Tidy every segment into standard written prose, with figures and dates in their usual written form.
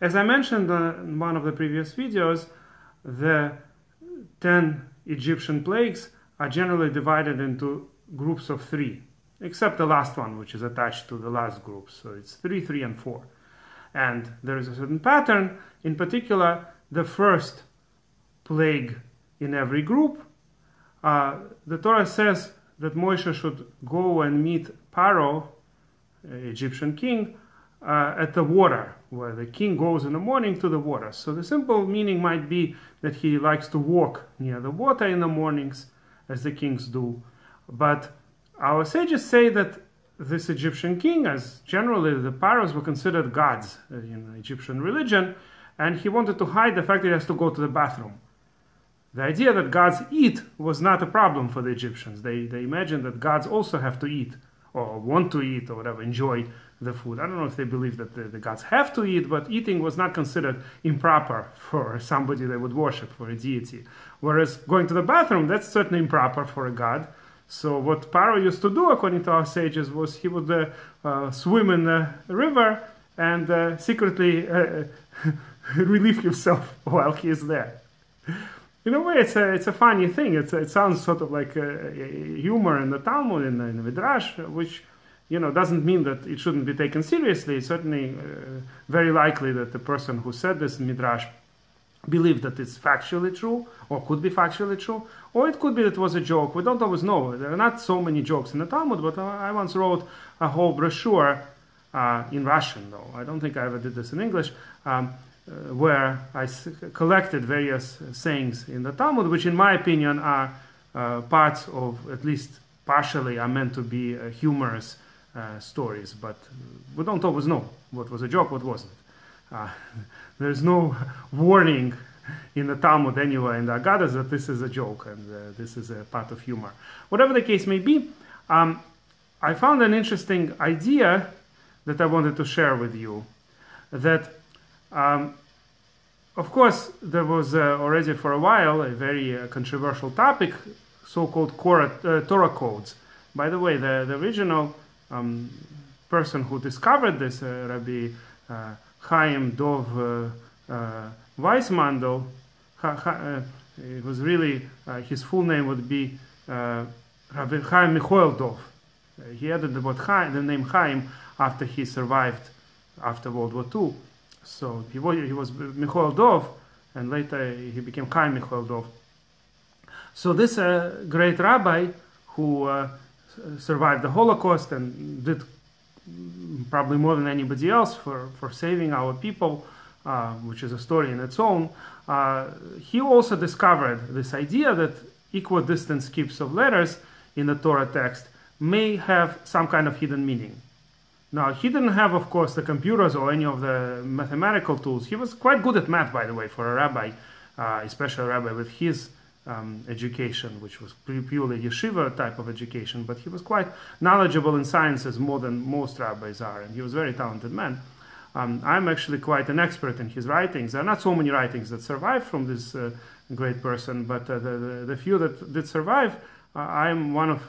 As I mentioned in one of the previous videos, the 10 Egyptian plagues are generally divided into groups of 3, except the last one, which is attached to the last group. So it's 3, 3, and 4. And there is a certain pattern. In particular, the first plague in every group, the Torah says that Moshe should go and meet Pharaoh, Egyptian king, at the water, where the king goes in the morning to the water. So the simple meaning might be that he likes to walk near the water in the mornings, as the kings do. But our sages say that this Egyptian king, as generally the pharaohs were considered gods in Egyptian religion, and he wanted to hide the fact that he has to go to the bathroom. The idea that gods eat was not a problem for the Egyptians. They imagined that gods also have to eat, or want to eat, or whatever, enjoy the food. I don't know if they believe that the gods have to eat, but eating was not considered improper for somebody they would worship, for a deity. Whereas going to the bathroom, that's certainly improper for a god. So what Pharaoh used to do, according to our sages, was he would swim in the river and secretly relieve himself while he is there. In a way, it's a funny thing. It sounds sort of like humor in the Talmud, in the Midrash, which doesn't mean that it shouldn't be taken seriously. It's certainly very likely that the person who said this Midrash believed that it's factually true, or could be factually true, or it could be that it was a joke. We don't always know. There are not so many jokes in the Talmud, but I once wrote a whole brochure in Russian, though. I don't think I ever did this in English, where I collected various sayings in the Talmud, which in my opinion are parts of, at least partially, are meant to be humorous stories, but we don't always know what was a joke, what wasn't. There's no warning in the Talmud anywhere in the Agadas that this is a joke and this is a part of humor. Whatever the case may be, I found an interesting idea that I wanted to share with you. That, of course, there was already for a while a very controversial topic, so-called Torah codes. By the way, the original person who discovered this, Rabbi Hametzar Wiessmandel, it was really, his full name would be Rabbi MICHOELDOV. He added the name Chaim after he survived after World War II. So he was MICHOELDOV, and later he became Chaim MICHOELDOV. So this great rabbi who survived the Holocaust and did probably more than anybody else for saving our people, which is a story in its own, he also discovered this idea that equidistant skips of letters in the Torah text may have some kind of hidden meaning. Now, he didn't have, of course, the computers or any of the mathematical tools. He was quite good at math, by the way, for a rabbi, especially a rabbi with his education, which was purely yeshiva type of education, but he was quite knowledgeable in sciences more than most rabbis are, and he was a very talented man. I'm actually quite an expert in his writings. There are not so many writings that survive from this great person, but the few that did survive, I'm one of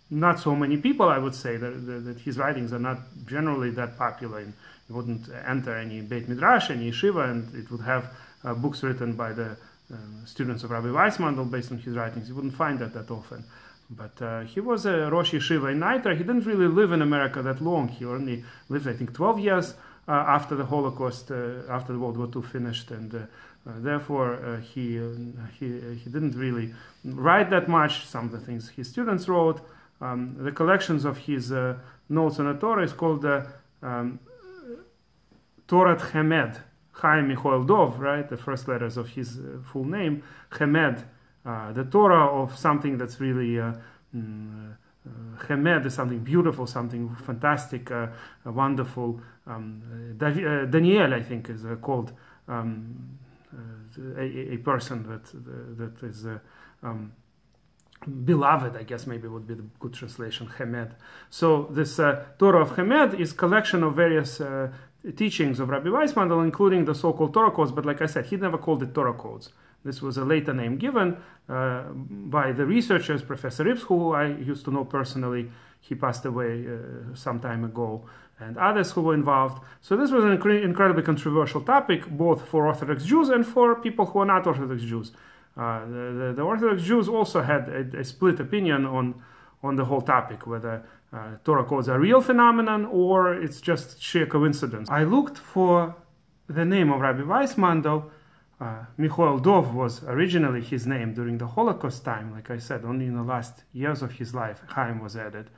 not so many people, I would say, that his writings are not generally that popular. He wouldn't enter any Beit Midrash, any yeshiva, and it would have books written by the students of Rabbi Wiessmandel based on his writings. You wouldn't find that often. But he was a Rosh Yeshiva in Nitra. He didn't really live in America that long. He only lived, I think, 12 years after the Holocaust, after the World War II finished, and therefore he didn't really write that much. Some of the things his students wrote. The collections of his notes on the Torah is called Torah Hamed, Chaim MICHOELDOV, right? The first letters of his full name, Hamed, the Torah of something that's really Hamed is something beautiful, something fantastic, wonderful. Daniel, I think, is called a person that is beloved, I guess maybe would be the good translation, Hamed. So this Torah of Hamed is collection of various teachings of Rabbi Wiessmandel, including the so-called Torah codes, but like I said, he never called it Torah codes. This was a later name given by the researchers, Professor Rips, who I used to know personally. He passed away some time ago, and others who were involved. So this was an incredibly controversial topic, both for Orthodox Jews and for people who are not Orthodox Jews. The Orthodox Jews also had a split opinion on the whole topic, whether Torah codes are a real phenomenon or it's just sheer coincidence. I looked for the name of Rabbi Wiessmandel. MICHOELDOV was originally his name during the Holocaust time. Like I said, only in the last years of his life, Chaim was added.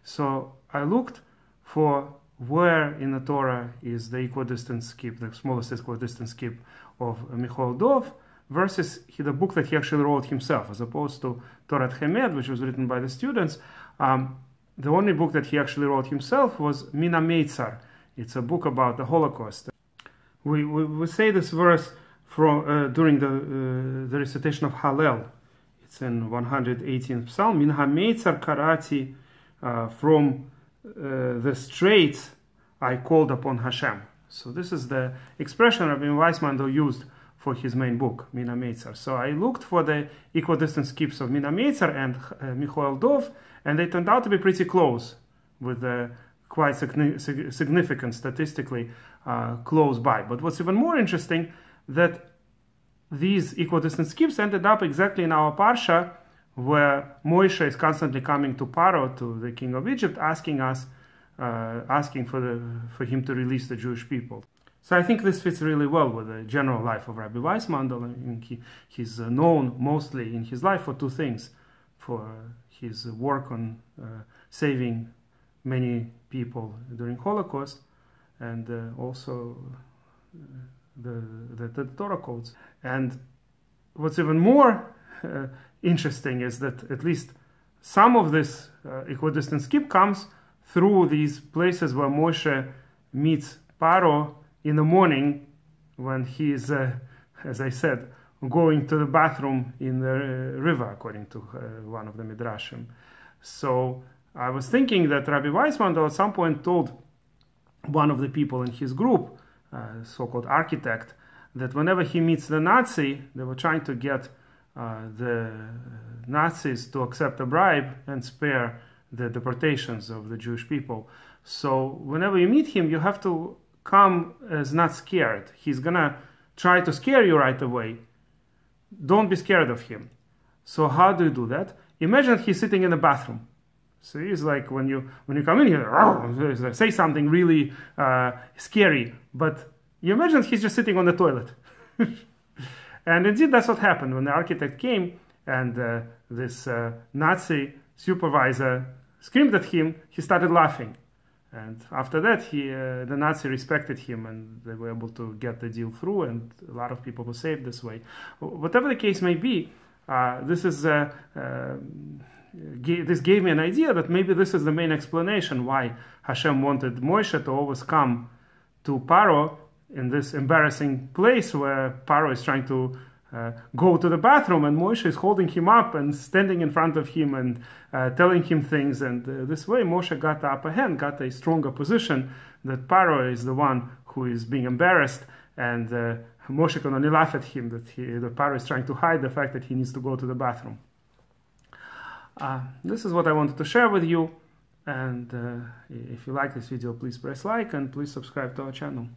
So I looked for where in the Torah is the equidistant skip, the smallest equidistant skip of MICHOELDOV, versus the book that he actually wrote himself, as opposed to Torah Hametzar, which was written by the students. The only book that he actually wrote himself was Hametzar. It's a book about the Holocaust. We say this verse during the recitation of Hallel. It's in 118th Psalm. Min Hametzar karati, from the straits I called upon Hashem. So this is the expression Rabeinu Wiessmandel used for his main book, Min Hametzar. So I looked for the equidistant skips of Min Hametzar and MICHOELDOV, and they turned out to be pretty close, with quite significant statistically close by. But what's even more interesting, that these equidistant skips ended up exactly in our parsha, where Moshe is constantly coming to Pharaoh, to the king of Egypt, asking for him to release the Jewish people. So I think this fits really well with the general life of Rabbi Wiessmandel. And he's known mostly in his life for two things: for his work on saving many people during Holocaust, and also the Torah codes. And what's even more interesting is that at least some of this equidistant skip comes through these places where Moshe meets Pharaoh in the morning, when he is, as I said, going to the bathroom in the river, according to one of the midrashim. So I was thinking that Rabbi Wiessmandel at some point told one of the people in his group, so-called architect, that whenever he meets the Nazi, they were trying to get the Nazis to accept a bribe and spare the deportations of the Jewish people. So whenever you meet him, you have to come as not scared. He's gonna try to scare you right away. Don't be scared of him. So how do you do that? Imagine he's sitting in the bathroom. So he's like, when you come in here, say something really scary, but you imagine he's just sitting on the toilet. And indeed, that's what happened when the architect came, and this Nazi supervisor screamed at him. He started laughing. And after that, the Nazi respected him, and they were able to get the deal through, and a lot of people were saved this way. Whatever the case may be, this gave me an idea that maybe this is the main explanation why Hashem wanted Moshe to always come to Pharaoh in this embarrassing place where Pharaoh is trying to go to the bathroom, and Moshe is holding him up and standing in front of him and telling him things. And this way Moshe got the upper hand, got a stronger position, that Pharaoh is the one who is being embarrassed, and Moshe can only laugh at him, that the Pharaoh is trying to hide the fact that he needs to go to the bathroom. This is what I wanted to share with you, and if you like this video, please press like and please subscribe to our channel.